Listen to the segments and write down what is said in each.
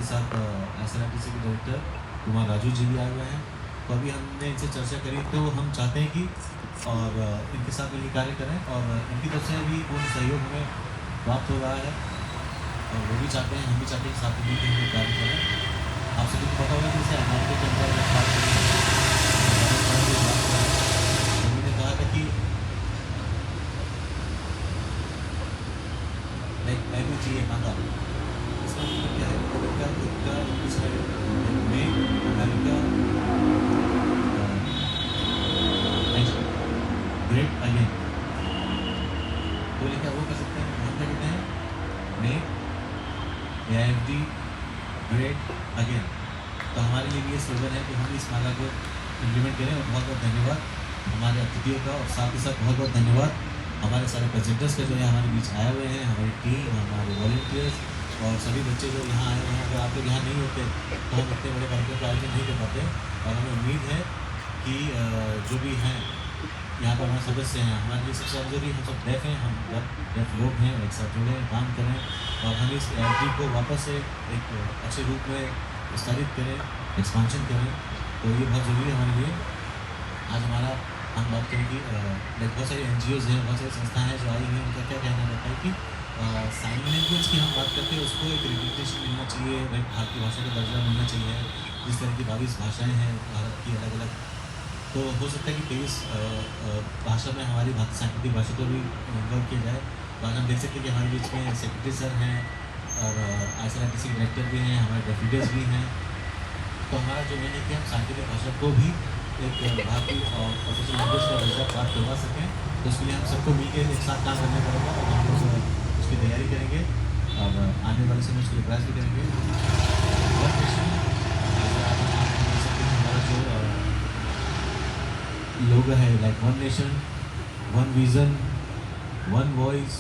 साथ SRTC के director Kumar Raju ji भी आए हुए हैं। तो अभी हमने इनसे चर्चा करी, तो हम चाहते हैं कि और इनके साथ मिलकर कार्य करें, और इनकी तरफ से भी पूर्ण सहयोग हमें प्राप्त हो रहा है, और वो भी चाहते हैं, हम भी चाहते हैं कि साथ में मिलकर हम कार्य करें। आप सभी को पता होगा कि जैसे अमेरिका के अंदर उन्होंने कहा था कि मैं भी चाहिए मांगा, इसका मतलब क्या है? अमेरिका खुद का इंग्लिश है, मेक अमेरिका ग्रेट अगेन। तो क्या वो कर सकते हैं? हम क्या कहते हैं? Make AIFD great again. तो हमारे लिए भी ये स्लोगन है कि हम इस माला को इम्प्लीमेंट करें। और बहुत बहुत धन्यवाद हमारे अतिथियों का, और साथ ही साथ बहुत बहुत धन्यवाद हमारे सारे प्रेजेंटर्स का जो है हमारे बीच आए हुए हैं, हमारी टीम, हमारे वॉलंटियर्स और सभी बच्चे जो यहाँ आए हुए हैं। अगर आप लोग यहाँ नहीं होते तो हम इतने बड़े कार्यक्रम का आयोजन नहीं कर पाते। और हमें उम्मीद है कि जो भी हैं यहाँ पर हमारे सदस्य हैं, हमारे लिए सबसे जरूरी, हम सब डेफ हैं, हम डेफ लोग हैं, एक साथ जुड़ें, काम करें, और हम इस AIFD को वापस से एक अच्छे रूप में विस्तारित करें, एक्सपांशन करें। तो ये बहुत ज़रूरी है हमारे लिए। आज हमारा हम बात करेंगे, बहुत सारी NGOs हैं, बहुत सारी संस्थाएं हैं जो आई हैं, उनका क्या कहना रहता है कि साइन लैंग्वेज की हम बात करते हैं, उसको एक रेगुलेशन मिलना चाहिए, भाई भारतीय भाषा का दर्जा मिलना चाहिए। जिस तरह की 22 भाषाएँ हैं भारत की अलग अलग, तो हो सकता है कि 23 भाषा में हमारी भारतीय सांस्कृतिक भाषा को भी इन्वॉल्व किया जाए। तो आज हम देख सकते हैं कि हमारे बीच में सेक्रेटरी सर हैं, और SRTC डायरेक्टर भी हैं, हमारे डेप्यूटीज भी हैं। तो हमारा जो मेन है कि हम सांस्कृतिक भाषा को भी एक भारतीय और ऑफिशियल लैंग्वेज का दर्जा प्राप्त करवा सकें। तो उसके लिए हम सबको मिलकर एक साथ काम करना पड़ेगा, और हम लोग उसकी तैयारी करेंगे, और आने वाले समय उसके लिए प्रयास भी करेंगे। वन नेशन, हमारा जो लोगो है, like one nation, one vision, one voice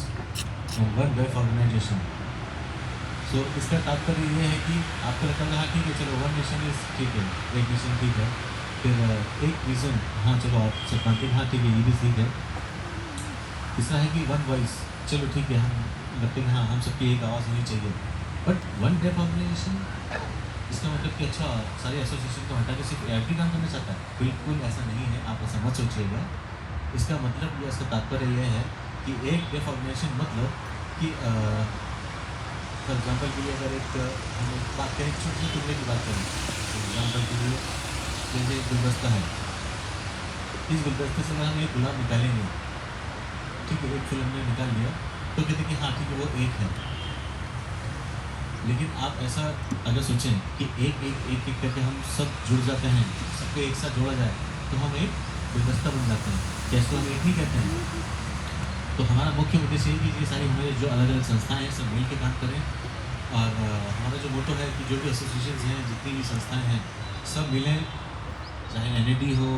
and one वेफ ऑर्गेनाइजेशन। सो इसका तात्पर्य ये है कि आपको लगता है हाँ ठीक है, चलो वन नेशन इज ठीक है, एक नेशन ठीक है, फिर एक विज़न, हाँ चलो आप सबकांतिक, हाँ ठीक है, ये भी ठीक है। तीसरा है कि वन वॉइस, चलो ठीक है, हम लगते हैं हाँ हम सबकी एक आवाज़ होनी चाहिए। बट वन डेफ ऑर्गेनाइजेशन, इसका मतलब कि अच्छा सारे एसोसिएशन को हटा के सिर्फ AIFD काम करना चाहता है? बिल्कुल ऐसा नहीं है, आप ऐसा मत सोचिएगा। इसका मतलब या इसका तात्पर्य यह है कि एक डेफ ऑर्गेनाइजेशन मतलब कि फॉर एग्जाम्पल के लिए अगर एक हम बात करें, छोटे से टुकड़े की बात करें, फॉर एग्जाम्पल के लिए जैसे एक गुलदस्ता है, इस गुलदस्ते से हम एक गुलाब निकालेंगे, ठीक है, एक फूल हमने निकाल लिया, तो कहते हैं कि हाँ ठीक है वो एक है। लेकिन आप ऐसा अगर सोचें कि एक एक एक एक करके हम सब जुड़ जाते हैं, सबको एक साथ जोड़ा जाए, तो हम एक गुलदस्ता बन जाते हैं। कैसे हम एक नहीं कहते हैं? तो हमारा मुख्य उद्देश्य है कि ये सारी हमारे जो अलग अलग संस्थाएं हैं सब मिल के काम करें। और हमारा जो मोटो है कि जो भी एसोसिएशन हैं, जितनी भी संस्थाएं हैं, सब मिलें, चाहे NAD हो,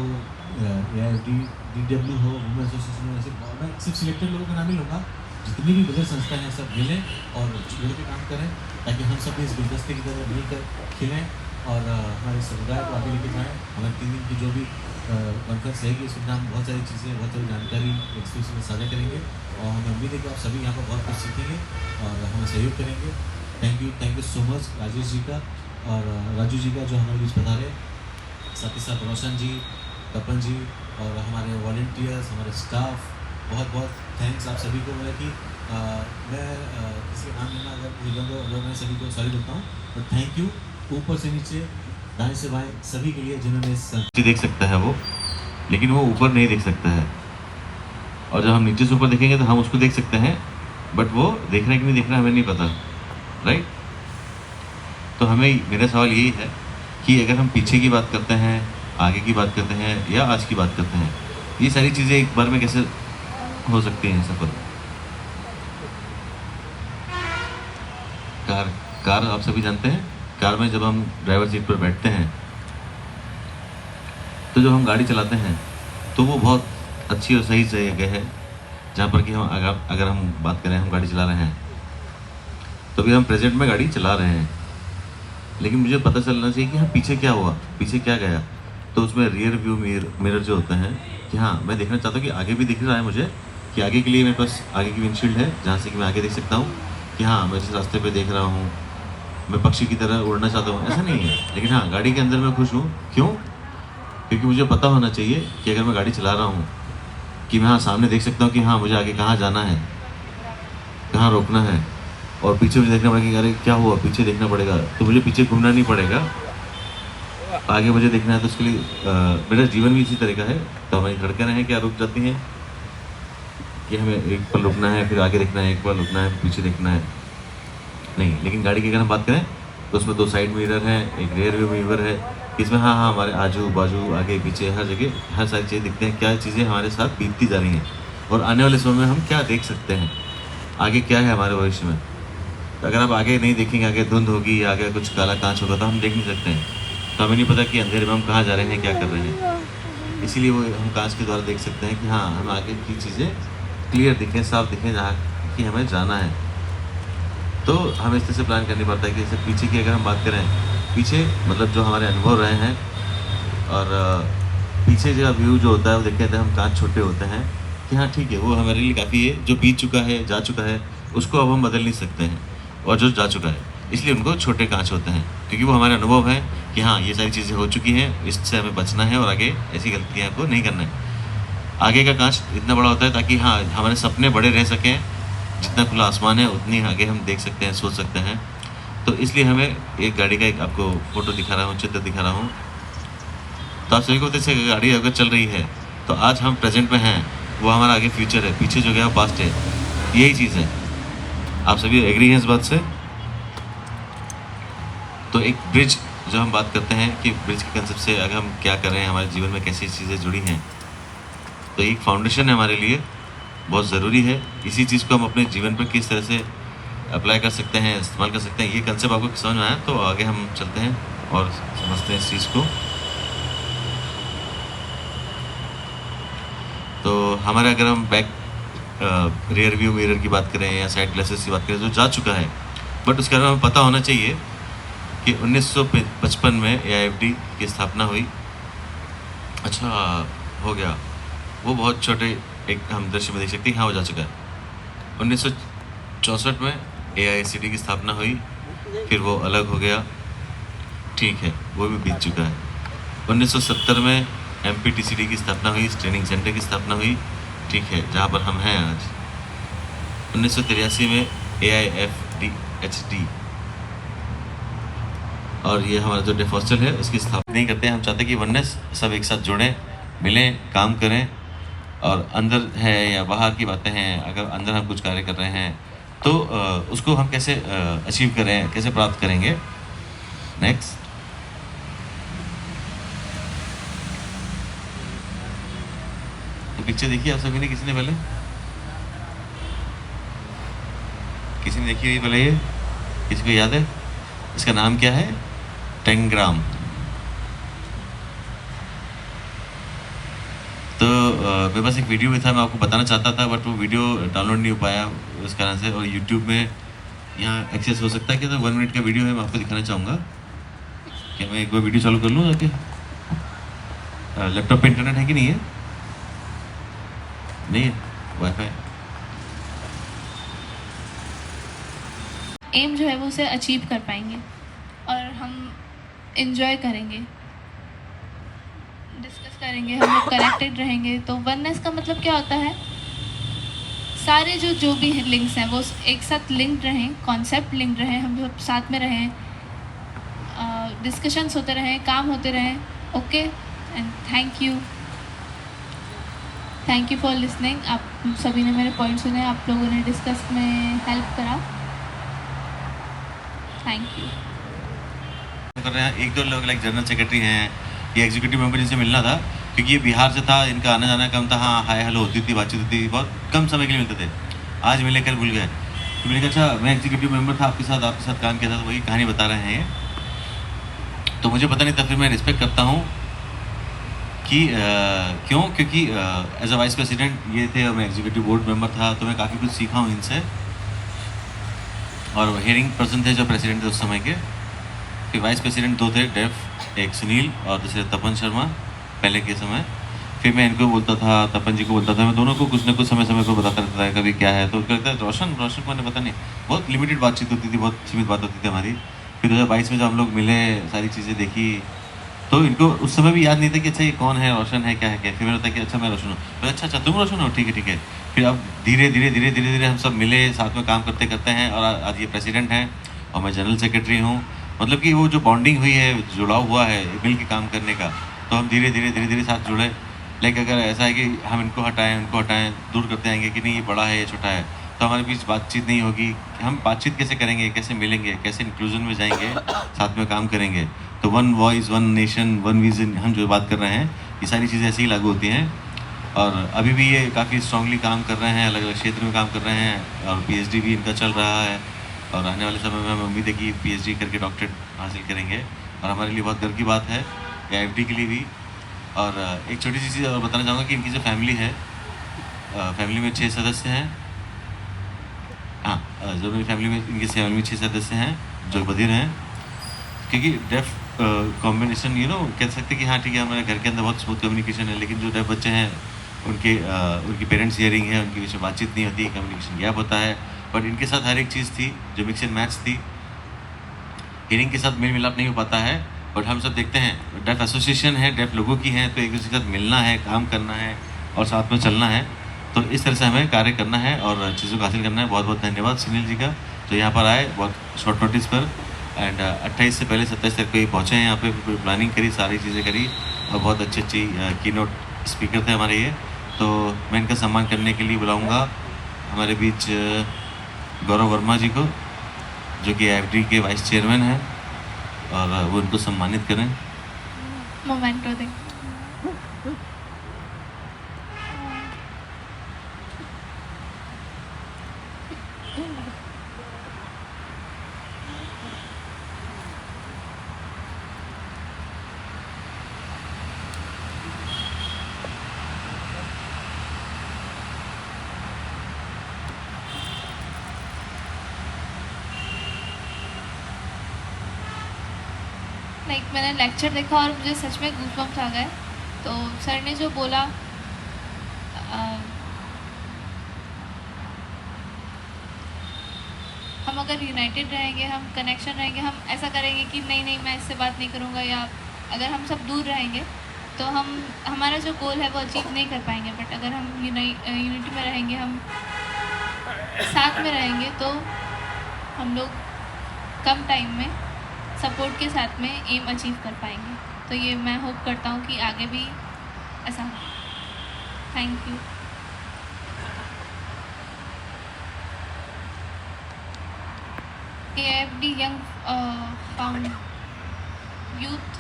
AIFD, DW हो, वुमेन एसोसिएशन हो, ऐसे मैं सिर्फ सिलेक्टेड लोगों का नाम ही लूँगा। जितनी भी बड़े संस्थाएं हैं सब मिलें और जुड़ के काम करें, ताकि हम सब इस गुलदस्ते की तरह मिलकर खिलें और हमारे समुदाय को आगे लेके जाएँ। हमारे 3 दिन की जो भी कॉन्फ्रेंस रहेगी, उसमें हम बहुत सारी चीज़ें, बहुत सारी जानकारी एक्सपीरियंस में साझा करेंगे, और हमें उम्मीद है कि आप सभी यहाँ पर बहुत कुछ सीखेंगे और हमें सहयोग करेंगे। Thank you so much Rajesh ji का और राजू जी का जो हमारे बीच पधारे, साथ ही साथ रोशन जी, तपन जी, और हमारे वॉलंटियर्स, हमारे स्टाफ, बहुत बहुत थैंक्स आप सभी को। मैं कि मैं किसी का नाम लेना अगर मैं सभी को सॉरी बोलता हूँ, तो थैंक यू ऊपर से नीचे, दाएं से बाएं, सभी के लिए जिन्होंने देख सकता है वो, लेकिन वो ऊपर नहीं देख सकता है, और जब हम नीचे से ऊपर देखेंगे तो हम उसको देख सकते हैं, बट वो देख रहा है कि नहीं देख रहा है हमें नहीं पता, राइट। तो हमें, मेरा सवाल यही है कि अगर हम पीछे की बात करते हैं, आगे की बात करते हैं, या आज की बात करते हैं, ये सारी चीज़ें एक बार में कैसे हो सकती हैं सफल? कार आप सभी जानते हैं, कार में जब हम ड्राइवर सीट पर बैठते हैं, तो जब हम गाड़ी चलाते हैं तो वो बहुत अच्छी और सही जगह है जहाँ पर कि हम अगर हम बात करें, हम गाड़ी चला रहे हैं तो भी हम प्रेजेंट में गाड़ी चला रहे हैं, लेकिन मुझे पता चलना चाहिए कि हाँ पीछे क्या हुआ, पीछे क्या गया। तो उसमें रियर व्यू मिरर जो होता है कि हाँ मैं देखना चाहता हूँ कि आगे भी दिख रहा है मुझे, कि आगे के लिए मेरे पास आगे की विंडशील्ड है जहाँ से कि मैं आगे देख सकता हूँ कि हाँ मैं जिस रास्ते पे देख रहा हूँ मैं पक्षी की तरह उड़ना चाहता हूँ, ऐसा नहीं है। लेकिन हाँ, गाड़ी के अंदर मैं खुश हूँ। क्यों? क्योंकि मुझे पता होना चाहिए कि अगर मैं गाड़ी चला रहा हूँ कि मैं हाँ सामने देख सकता हूँ कि हाँ मुझे आगे कहाँ जाना है, कहाँ रोकना है, और पीछे मुझे देखना पड़ेगा कि अरे क्या हुआ, पीछे देखना पड़ेगा, तो मुझे पीछे घूमना नहीं पड़ेगा, आगे मुझे देखना है। तो उसके लिए मेरा जीवन भी इसी तरह का है। तो हमारी धड़कनें हैं क्या रुक जाती हैं कि हमें एक पल रुकना है, फिर आगे देखना है, एक पल रुकना है, पीछे देखना है, नहीं। लेकिन गाड़ी की अगर हम बात करें तो उसमें 2 साइड मिरर है, एक रियर व्यू मिरर है, इसमें हाँ हाँ हमारे आजू बाजू आगे पीछे हर जगह हर सारी चीज़ें दिखते हैं, क्या चीज़ें हमारे साथ बीतती जा रही हैं और आने वाले समय में हम क्या देख सकते हैं, आगे क्या है हमारे भविष्य में। तो अगर आप आगे नहीं देखेंगे, आगे धुंध होगी, आगे कुछ काला कांच होगा, तो हम देख नहीं सकते हैं। तो हमें नहीं पता कि अंधेरे में हम कहाँ जा रहे हैं, क्या कर रहे हैं। इसीलिए वो हम कांच के द्वारा देख सकते हैं कि हाँ हम आगे की चीज़ें क्लियर दिखें, साफ दिखें, जहाँ कि हमें जाना है। तो हमें इस तरह से प्लान करनी पड़ता है कि जैसे पीछे की अगर हम बात करें, पीछे मतलब जो हमारे अनुभव रहे हैं, और पीछे जो व्यू जो होता है वो देखते हैं हम, कांच छोटे होते हैं कि हाँ ठीक है वो हमारे लिए काफ़ी है, जो बीत चुका है, जा चुका है, उसको अब हम बदल नहीं सकते हैं, और जो जा चुका है इसलिए उनको छोटे कांच होते हैं, क्योंकि वो हमारे अनुभव हैं कि हाँ ये सारी चीज़ें हो चुकी हैं, इससे हमें बचना है और आगे ऐसी गलतियाँ को नहीं करना है। आगे का कांच इतना बड़ा होता है ताकि हाँ हमारे सपने बड़े रह सकें, जितना खुला आसमान है उतनी आगे हम देख सकते हैं, सोच सकते हैं। तो इसलिए हमें एक गाड़ी का एक आपको फ़ोटो दिखा रहा हूँ, चित्र दिखा रहा हूँ। तो आप सभी को जैसे गाड़ी अगर चल रही है तो आज हम प्रेजेंट में हैं, वो हमारा आगे फ्यूचर है, पीछे जो गया वो पास्ट है, यही चीज़ है। आप सभी एग्री हैं इस बात से? तो एक ब्रिज जो हम बात करते हैं कि ब्रिज के कंसेप्ट से अगर हम क्या कर रहे हैं, हमारे जीवन में कैसी चीज़ें जुड़ी हैं, तो एक फाउंडेशन है हमारे लिए, बहुत ज़रूरी है। इसी चीज़ को हम अपने जीवन पर किस तरह से अप्लाई कर सकते हैं, इस्तेमाल कर सकते हैं, ये कंसेप्ट आपको समझ में आया तो आगे हम चलते हैं और समझते हैं इस चीज़ को। तो हमारे अगर हम बैक रियर व्यू मिरर की बात करें या साइड ग्लासेस की बात करें, जो जा चुका है, बट उसके बारे में हमें पता होना चाहिए कि 1955 में AIFD की स्थापना हुई। अच्छा हो गया, वो बहुत छोटे एक हम दृश्य में देख सकते हैं, हाँ वो जा चुका है। 1964 में AICTE की स्थापना हुई, फिर वो अलग हो गया, ठीक है वो भी बीत चुका है। 1970 में MPTCD की स्थापना हुई, ट्रेनिंग सेंटर की स्थापना हुई, ठीक है जहाँ पर हम हैं आज। 1983 में AIFDHD, और ये हमारा जो डेफ हॉस्टल है उसकी स्थापना नहीं करते हैं। हम चाहते हैं कि वननेस सब एक साथ जुड़ें, मिलें, काम करें, और अंदर है या बाहर की बातें हैं, अगर अंदर हम कुछ कार्य कर रहे हैं तो उसको हम कैसे अचीव करें, कैसे प्राप्त करेंगे। नेक्स्ट, तो पिक्चर देखिए आप सभी ने, किसी ने पहले, किसी ने देखी हुई पहले, ये किसी को याद है? इसका नाम क्या है? टेंग्राम। तो मेरे पास एक वीडियो भी था, मैं आपको बताना चाहता था, बट वो वीडियो डाउनलोड नहीं हो पाया उस कारण से, और यूट्यूब में यहाँ एक्सेस हो सकता है कि, तो 1 मिनट का वीडियो है, मैं आपको दिखाना चाहूँगा। क्या मैं एक बार वीडियो चालू कर लूँ जाके? लैपटॉप पे इंटरनेट है कि नहीं है? नहीं है, वाईफाई। एम जो है वो उसे अचीव कर पाएंगे और हम इन्जॉय करेंगे, डिस्कस करेंगे, हम लोग कनेक्टेड रहेंगे। तो वननेस का मतलब क्या होता है? सारे जो भी लिंक्स हैं वो एक साथ लिंक्ड रहें, कॉन्सेप्ट लिंक्ड रहें, हम लोग साथ में रहें, डिस्कशंस होते रहें, काम होते रहें। Okay, and thank you for listening. आप सभी ने मेरे पॉइंट सुने, आप लोगों ने डिस्कस में हेल्प करा, थैंक यू। कर रहे हैं, एक दो लोग लाइक जनरल सेक्रेटरी हैं, ये एग्जीक्यूटिव मेंबर जिनसे मिलना था, क्योंकि ये बिहार से था, इनका आना जाना कम था, हाँ हाय हेलो होती थी, बातचीत होती थी, बहुत कम समय के लिए मिलते थे। आज मिले कल भूल गए, तो मैंने कहा अच्छा मैं एग्जीक्यूटिव मेंबर था, आपके साथ काम किया था, तो वही कहानी बता रहे हैं ये। तो मुझे पता नहीं था, फिर मैं रिस्पेक्ट करता हूँ कि क्यों, क्योंकि एज अ वाइस प्रेसिडेंट ये थे और मैं एग्जीक्यूटिव बोर्ड मेंबर था, तो मैं काफ़ी कुछ सीखा हूँ इनसे। और हियरिंग पर्सन थे जो प्रेसिडेंट थे उस समय के। फिर वाइस प्रेसिडेंट 2 थे, डेफ, एक सुनील और दूसरे तपन शर्मा पहले के समय। फिर मैं इनको बोलता था, तपन जी को बोलता था, मैं दोनों को कुछ ना कुछ समय पर बताता रहता था, कभी क्या है तो कहता है रोशन को, मैंने पता नहीं, बहुत लिमिटेड बातचीत होती थी, बहुत सीमित बात होती थी हमारी। फिर 2022 में जब हम लोग मिले, सारी चीज़ें देखी, तो इनको उस समय भी याद नहीं था कि अच्छा ये कौन है, रोशन है, क्या है, क्या है। फिर मैंने बताया कि अच्छा मैं रोशन हूँ। बोले अच्छा अच्छा तुम रोशन हो, ठीक है ठीक है। फिर अब धीरे धीरे हम सब मिले, साथ में काम करते करते हैं, और आज ये प्रेसिडेंट हैं और मैं जनरल सेक्रेटरी हूँ। मतलब कि वो जो बॉन्डिंग हुई है, जुड़ाव हुआ है मिल के काम करने का, तो हम धीरे धीरे साथ जुड़े। लेकिन अगर ऐसा है कि हम इनको हटाएं, दूर करते आएंगे कि नहीं ये बड़ा है ये छोटा है, तो हमारे बीच बातचीत नहीं होगी। हम बातचीत कैसे करेंगे, कैसे मिलेंगे, कैसे इंक्लूजन में जाएंगे, साथ में काम करेंगे। तो one voice, one nation, one vision, हम जो बात कर रहे हैं, ये सारी चीज़ें ऐसे ही लागू होती हैं। और अभी भी ये काफ़ी स्ट्रांगली काम कर रहे हैं, अलग अलग क्षेत्र में काम कर रहे हैं, और पीएचडी भी इनका चल रहा है। और आने वाले समय में हमें उम्मीद है कि पीएचडी करके डॉक्टरेट हासिल करेंगे, और हमारे लिए बहुत गर्व की बात है, या एफडी के लिए भी। और एक छोटी सी चीज़ और बताना चाहूँगा कि इनकी जो फैमिली है, फैमिली में 6 सदस्य हैं। हाँ, जो मेरी फैमिली में, इनकी फैमिली में 6 सदस्य हैं जो बधिर हैं, क्योंकि डेफ कॉम्बिनेशन कह सकते हैं कि हाँ ठीक है, हमारे घर के अंदर बहुत स्मूथ कम्युनिकेशन है, लेकिन जो डेफ बच्चे हैं उनकी पेरेंट्स हियरिंग है, उनके बीच में बातचीत नहीं होती, कम्युनिकेशन गैप होता है। बट इनके साथ हर एक चीज़ थी जो मिक्स एंड मैच थी। हियरिंग के साथ मेल मिलाप नहीं हो पाता है, बट हम सब देखते हैं डेफ एसोसिएशन है, डेफ लोगों की है, तो एक दूसरे के साथ मिलना है, काम करना है और साथ में चलना है। तो इस तरह से हमें कार्य करना है और चीज़ों को हासिल करना है। बहुत बहुत धन्यवाद सुनील जी का, जो यहाँ पर आए बहुत शॉर्ट नोटिस पर, एंड 28 से पहले 27 तक कोई पहुँचे हैं यहाँ पे, पूरी प्लानिंग करी, सारी चीज़ें करी, और बहुत अच्छी की नोट स्पीकर थे हमारे ये। तो मैं इनका सम्मान करने के लिए बुलाऊँगा हमारे बीच गौरव वर्मा जी को, जो कि एफडी के वाइस चेयरमैन हैं, और वो उनको सम्मानित करें। मोमेंटो दे। लाइक मैंने लेक्चर देखा और मुझे सच में गूज़बम्प्स आ गए। तो सर ने जो बोला, हम अगर यूनाइटेड रहेंगे, हम कनेक्शन रहेंगे, हम ऐसा करेंगे कि नहीं मैं इससे बात नहीं करूँगा, या अगर हम सब दूर रहेंगे तो हमारा जो गोल है वो अचीव नहीं कर पाएंगे। बट अगर हम यूनिटी में रहेंगे, हम साथ में रहेंगे, तो हम लोग कम टाइम में सपोर्ट के साथ में एम अचीव कर पाएंगे। तो ये मैं होप करता हूँ कि आगे भी ऐसा हो। Thank you. AFD young found youth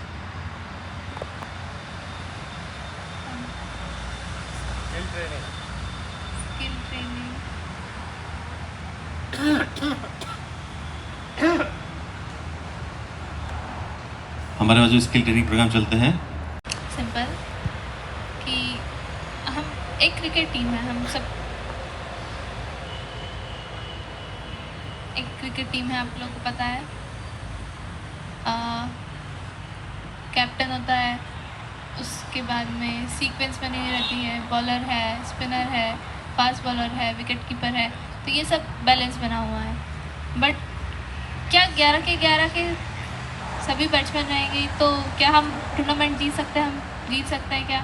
skill training. हमारे पास जो स्किल ट्रेनिंग प्रोग्राम चलते हैं, सिंपल कि हम एक क्रिकेट टीम है, हम सब एक क्रिकेट टीम है, आप लोगों को पता है। कैप्टन होता है, उसके बाद में सीक्वेंस बनी रहती है, बॉलर है, स्पिनर है, फास्ट बॉलर है, विकेट कीपर है, तो ये सब बैलेंस बना हुआ है। बट क्या 11 के सभी बैट्समैन रहेंगे तो क्या हम टूर्नामेंट जीत सकते हैं? हम जीत सकते हैं क्या?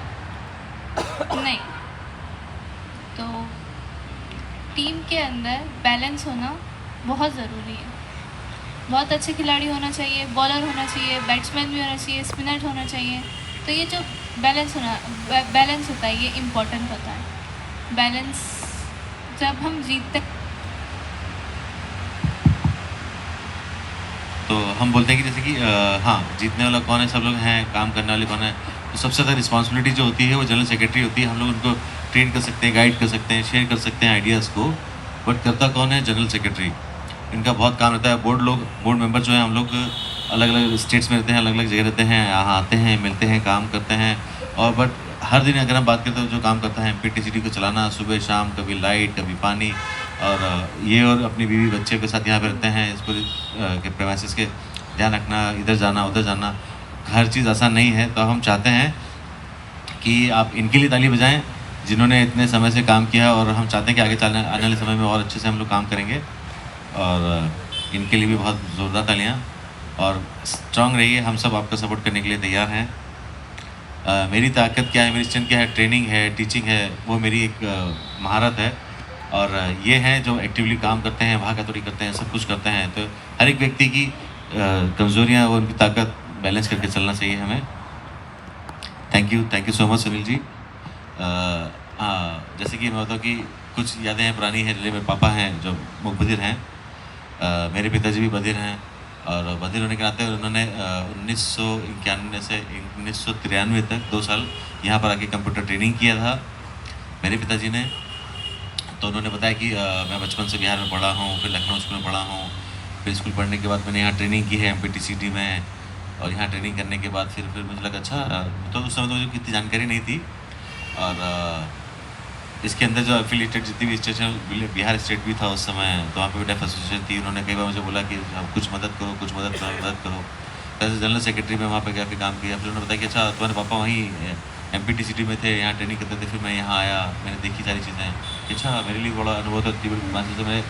नहीं। तो टीम के अंदर बैलेंस होना बहुत ज़रूरी है। बहुत अच्छे खिलाड़ी होना चाहिए, बॉलर होना चाहिए, बैट्समैन भी होना चाहिए, स्पिनर होना चाहिए। तो ये जो बैलेंस होता है, ये इम्पोर्टेंट होता है। बैलेंस जब हम जीतते, तो हम बोलते हैं कि जैसे कि हाँ, जीतने वाला कौन है, सब लोग हैं, काम करने वाले कौन है, तो सबसे ज़्यादा रिस्पॉन्सिबिलिटी जो होती है वो जनरल सेक्रेटरी होती है। हम लोग उनको ट्रेन कर सकते हैं, गाइड कर सकते हैं, शेयर कर सकते हैं आइडियाज़ को, बट करता कौन है? General secretary. इनका बहुत काम रहता है। बोर्ड मेंबर जो हैं, हम लोग अलग अलग स्टेट्स में रहते हैं, अलग अलग जगह रहते हैं, यहाँ आते हैं, मिलते हैं, काम करते हैं। और बट हर दिन अगर हम बात करते हैं, जो काम करता है MPTCD को चलाना, सुबह शाम, कभी लाइट, कभी पानी, और ये और अपनी बीवी बच्चे के साथ यहाँ पे रहते हैं, इसको के प्रेमाइसिस के ध्यान रखना, इधर जाना उधर जाना, हर चीज़ आसान नहीं है। तो हम चाहते हैं कि आप इनके लिए ताली बजाएं, जिन्होंने इतने समय से काम किया, और हम चाहते हैं कि आगे आने वाले समय में और अच्छे से हम लोग काम करेंगे, और इनके लिए भी बहुत ज़ोरदार तालियाँ। और स्ट्रांग रहिए, हम सब आपका सपोर्ट करने के लिए तैयार हैं। मेरी ताकत क्या है, मेरी स्ट्रेंथ क्या है, ट्रेनिंग है, टीचिंग है, वो मेरी एक महारत है। और ये हैं जो एक्टिवली काम करते हैं, भागा-दौड़ी करते हैं, सब कुछ करते हैं। तो हर एक व्यक्ति की कमज़ोरियाँ और उनकी ताकत बैलेंस करके चलना चाहिए हमें। Thank you so much Sunil ji. हाँ, जैसे कि मैं बताऊँ कि कुछ यादें हैं पुरानी हैं, जैसे मेरे पापा हैं जो बधिर हैं। मेरे पिताजी भी बधिर हैं और बधिर होने के नाते उन्होंने 1991 से 1993 तक 2 साल यहाँ पर आके कंप्यूटर ट्रेनिंग किया था मेरे पिताजी ने। तो उन्होंने बताया कि मैं बचपन से बिहार में पढ़ा हूँ, फिर लखनऊ स्कूल में पढ़ा हूँ, फिर स्कूल पढ़ने के बाद मैंने यहाँ ट्रेनिंग की है MPTCT में। और यहाँ ट्रेनिंग करने के बाद फिर मुझे लगा अच्छा, तो उस समय तो मुझे कितनी जानकारी नहीं थी। और इसके अंदर जो एफिलिएटेड जितनी भी स्टेट है, बिहार स्टेट भी था उस समय, तो वहाँ पे भी डेफ एसोसिएशन थी। उन्होंने कई बार मुझे बोला कि आप कुछ मदद करो, कुछ मदद करो। एज जनरल सेक्रेटरी में वहाँ पे गया, फिर काम किया। फिर उन्होंने बताया कि अच्छा तुम्हारे पापा वहीं MPTCT में थे, यहाँ ट्रेनिंग करते थे। फिर मैं यहाँ आया, मैंने देखी सारी चीज़ें। अच्छा, मेरे लिए बड़ा अनुभव था। इतनी बड़ी बात से मैं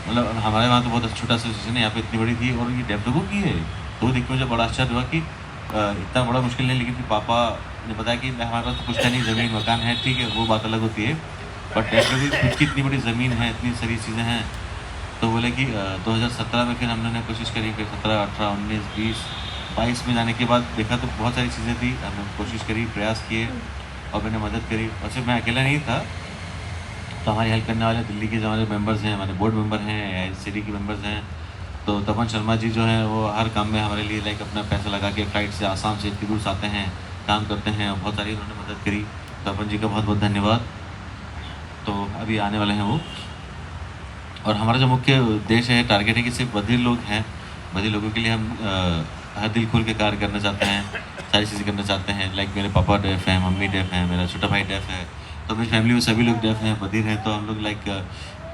मतलब हमारे वहाँ तो बहुत छोटा एसोसिएशन है, यहाँ पे इतनी बड़ी थी और ये डेफ लोगों की है। तो देख के मुझे बड़ा आश्चर्य हुआ कि इतना बड़ा मुश्किल नहीं। लेकिन फिर पापा ने बताया कि हमारे पास तो कुछ नहीं, ज़मीन मकान है, ठीक है, वो बात अलग होती है, बट डेफिनेटली खुद की इतनी बड़ी ज़मीन है, इतनी सारी चीज़ें हैं। तो बोले कि 2017 में फिर हमने कोशिश करी, फिर 17, 18, 19, 20, 22 में जाने के बाद देखा तो बहुत सारी चीज़ें थी। हमने कोशिश करी, प्रयास किए और मैंने मदद करी। और सिर्फ मैं अकेला नहीं था, तो हमारी हेल्प करने वाले दिल्ली के जो हमारे मेंबर्स हैं, हमारे बोर्ड मेंबर हैं, सिटी के मेंबर्स हैं। तो तपन शर्मा जी जो हैं वो हर काम में हमारे लिए लाइक अपना पैसा लगा के फ्लाइट से आसाम से इतनी दूर से आते हैं, काम करते हैं और बहुत सारी उन्होंने मदद करी। तपन जी का बहुत बहुत धन्यवाद। तो अभी आने वाले हैं वो। और हमारा जो मुख्य उद्देश्य है, टारगेट है कि सिर्फ बधिर लोग हैं, बधिर लोगों के लिए हम हर दिल खोल के कार्य करना चाहते हैं, सारी चीज़ें करना चाहते हैं। लाइक मेरे पापा डेफ हैं, मम्मी डेफ हैं, मेरा छोटा भाई डेफ है, तो मेरी फैमिली में सभी लोग डेफ हैं, बधिर हैं। तो हम लोग लाइक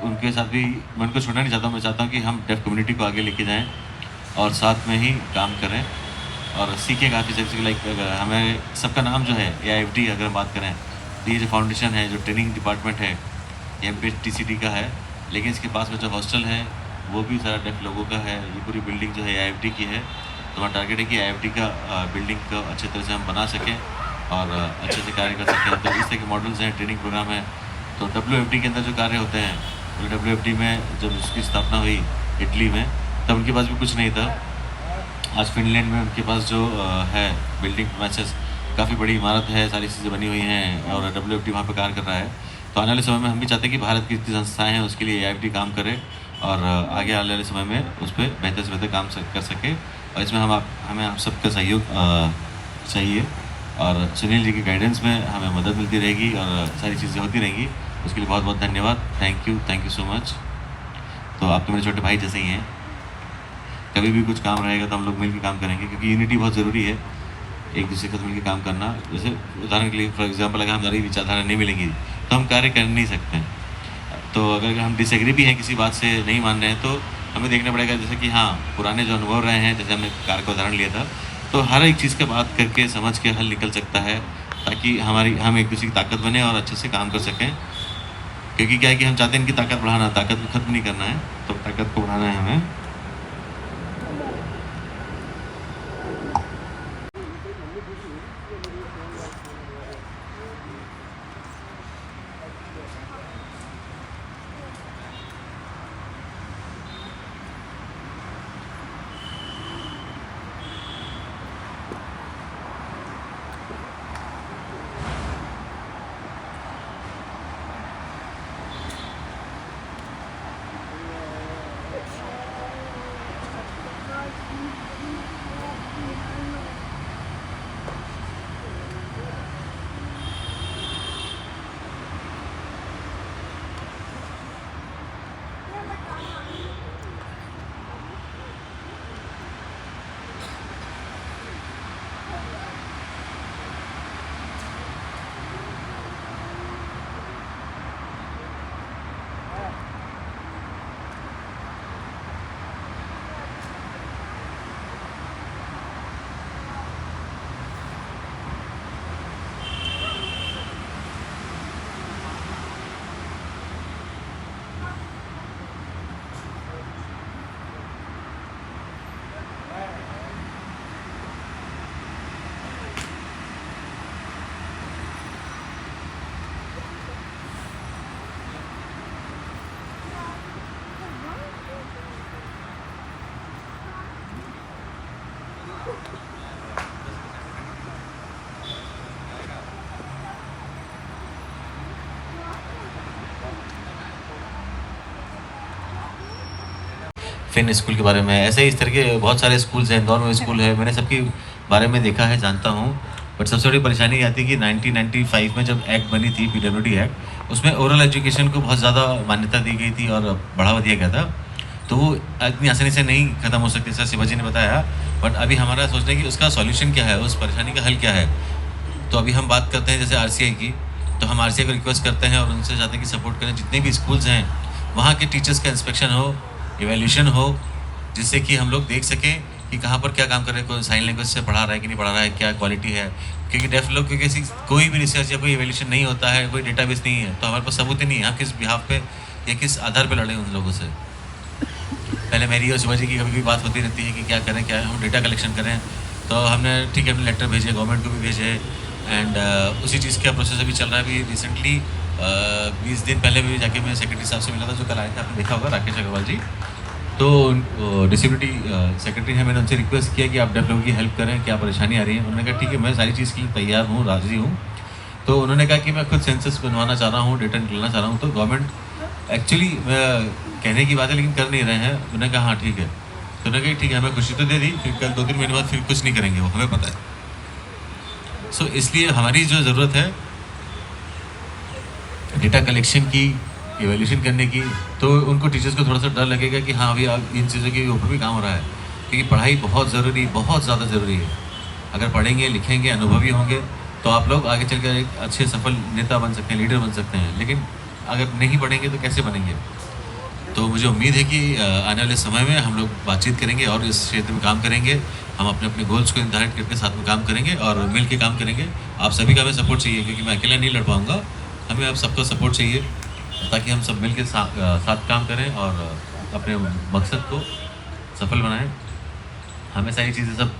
उनके साथ भी मैं उनको छोड़ना नहीं चाहता हूँ। मैं चाहता हूँ कि हम डेफ कम्युनिटी को आगे लेके जाएँ और साथ में ही काम करें और सीखें काफ़ी चीज़ें। लाइक हमें सबका नाम जो है AIFD अगर हम बात करें, तो ये जो फाउंडेशन है, जो ट्रेनिंग डिपार्टमेंट है, ये MPTCT का है। लेकिन इसके पास में जो हॉस्टल है वो भी सारा डेफ लोगों का है। ये पूरी बिल्डिंग जो है AIFD की है। तो हमारा टारगेट है कि AIFD का बिल्डिंग को अच्छे तरह से हम बना सकें और अच्छे से कार्य कर सकें। तो इस तरह के मॉडल्स हैं, ट्रेनिंग प्रोग्राम है। तो WFD के अंदर जो कार्य होते हैं, तो WFD में जब उसकी स्थापना हुई इटली में, तब उनके पास भी कुछ नहीं था। आज फिनलैंड में उनके पास जो है बिल्डिंग मैसेस, काफ़ी बड़ी इमारत है, सारी चीज़ें बनी हुई हैं और WFD वहाँ पर कार्य कर रहा है। तो आने वाले समय में हम भी चाहते हैं कि भारत की जितनी संस्थाएँ हैं उसके लिए AIFD काम करे और आगे आने वाले समय में उस पर बेहतर से बेहतर काम कर सके। और इसमें हमें आप सबका सहयोग चाहिए और सुनील जी की गाइडेंस में हमें मदद मिलती रहेगी और सारी चीज़ें होती रहेंगी। उसके लिए बहुत बहुत धन्यवाद। Thank you so much. तो आप तो मेरे छोटे भाई जैसे ही हैं, कभी भी कुछ काम रहेगा तो हम लोग मिल के काम करेंगे, क्योंकि यूनिटी बहुत ज़रूरी है, एक दूसरे के साथ मिल के काम करना। जैसे उदाहरण के लिए फॉर एग्जांपल, अगर हमारी विचारधारा नहीं मिलेंगी तो हम कार्य कर नहीं सकते। तो अगर हम डिसएग्री भी हैं, किसी बात से नहीं मान रहे हैं, तो हमें देखना पड़ेगा जैसे कि हाँ, पुराने जो अनुभव रहे हैं, जैसे हमने कार का उदाहरण लिया था, तो हर एक चीज़ का बात करके समझ के हल निकल सकता है, ताकि हम एक दूसरे की ताकत बने और अच्छे से काम कर सकें। क्योंकि क्या है कि हम चाहते हैं इनकी ताकत बढ़ाना, ताकत को ख़त्म नहीं करना है, तो ताकत को बढ़ाना है हमें। फिन स्कूल के बारे में, ऐसे ही इस तरह के बहुत सारे स्कूल्स हैं, इंदौर में स्कूल है, मैंने सबके बारे में देखा है, जानता हूँ। बट सबसे बड़ी परेशानी ये आती है कि 1995 में जब एक्ट बनी थी, PWD एक्ट, उसमें ओरल एजुकेशन को बहुत ज़्यादा मान्यता दी गई थी और बढ़ावा दिया गया था। तो वो इतनी आसानी से नहीं खत्म हो सकती, सर शिवाजी ने बताया। बट अभी हमारा सोचना है कि उसका सॉल्यूशन क्या है, उस परेशानी का हल क्या है। तो अभी हम बात करते हैं जैसे RCI की, तो हम RCI को रिक्वेस्ट करते हैं और उनसे चाहते हैं कि सपोर्ट करें, जितने भी स्कूल्स हैं वहाँ के टीचर्स का इंस्पेक्शन हो, इवैल्यूएशन हो, जिससे कि हम लोग देख सकें कि कहाँ पर क्या काम कर रहे हैं, कोई साइन लैंग्वेज से पढ़ा रहा है कि नहीं पढ़ा रहा है, क्या क्वालिटी है। क्योंकि डेफ लोग क्योंकि ऐसी कोई भी रिसर्च या कोई इवैल्यूएशन नहीं होता है, कोई डेटाबेस नहीं है, तो हमारे पास सबूत ही नहीं है हम किस बिहाफ पे या किस आधार पे लड़ें उन लोगों से। पहले मेरी और शिवाजी की कभी कभी बात होती रहती है कि क्या करें, क्या हम डेटा कलेक्शन करें। तो हमने ठीक है, हमने लेटर भेजे, गवर्नमेंट को भी भेजे, एंड उसी चीज़ का प्रोसेस अभी चल रहा है। अभी रिसेंटली 20 दिन पहले भी जाके मैं सेक्रेटरी साहब से मिला था, जो कल आए थे, आपने देखा होगा, राकेश अग्रवाल जी। तो डिसेबिलिटी सेक्रेटरी है, मैंने उनसे रिक्वेस्ट किया कि आप डेफ लोगों की हेल्प करें, क्या परेशानी आ रही है। उन्होंने कहा ठीक है, मैं सारी चीज़ के लिए तैयार हूँ, राजी हूँ। तो उन्होंने कहा कि मैं खुद सेंसस बनवाना चाह रहा हूँ, डेटा निकलना चाह रहा हूँ। तो गवर्नमेंट एक्चुअली कहने की बात है लेकिन कर नहीं रहे हैं। उन्होंने कहा हाँ ठीक है। तो उन्होंने कहा ठीक है, हमें खुशी तो दे दी, फिर कल 2-3 महीने बाद फिर कुछ नहीं करेंगे, वो हमें पता है। सो इसलिए हमारी जो ज़रूरत है डेटा कलेक्शन की, इवैल्यूएशन करने की, तो उनको टीचर्स को थोड़ा सा डर लगेगा कि हाँ अभी इन चीज़ों के ऊपर भी काम हो रहा है। क्योंकि पढ़ाई बहुत ज़रूरी, बहुत ज़्यादा ज़रूरी है। अगर पढ़ेंगे, लिखेंगे, अनुभवी होंगे तो आप लोग आगे चलकर एक अच्छे सफल नेता बन सकते हैं, लीडर बन सकते हैं। लेकिन अगर नहीं पढ़ेंगे तो कैसे बनेंगे। तो मुझे उम्मीद है कि आने वाले समय में हम लोग बातचीत करेंगे और इस क्षेत्र में काम करेंगे। हम अपने अपने गोल्स को निर्धारित करके साथ में काम करेंगे और मिल के काम करेंगे। आप सभी का हमें सपोर्ट चाहिए, क्योंकि मैं अकेला नहीं लड़ पाऊँगा। हमें आप सबका सपोर्ट चाहिए ताकि हम सब मिल के साथ काम करें और अपने मकसद को सफल बनाएं। हमें सारी चीज़ें सब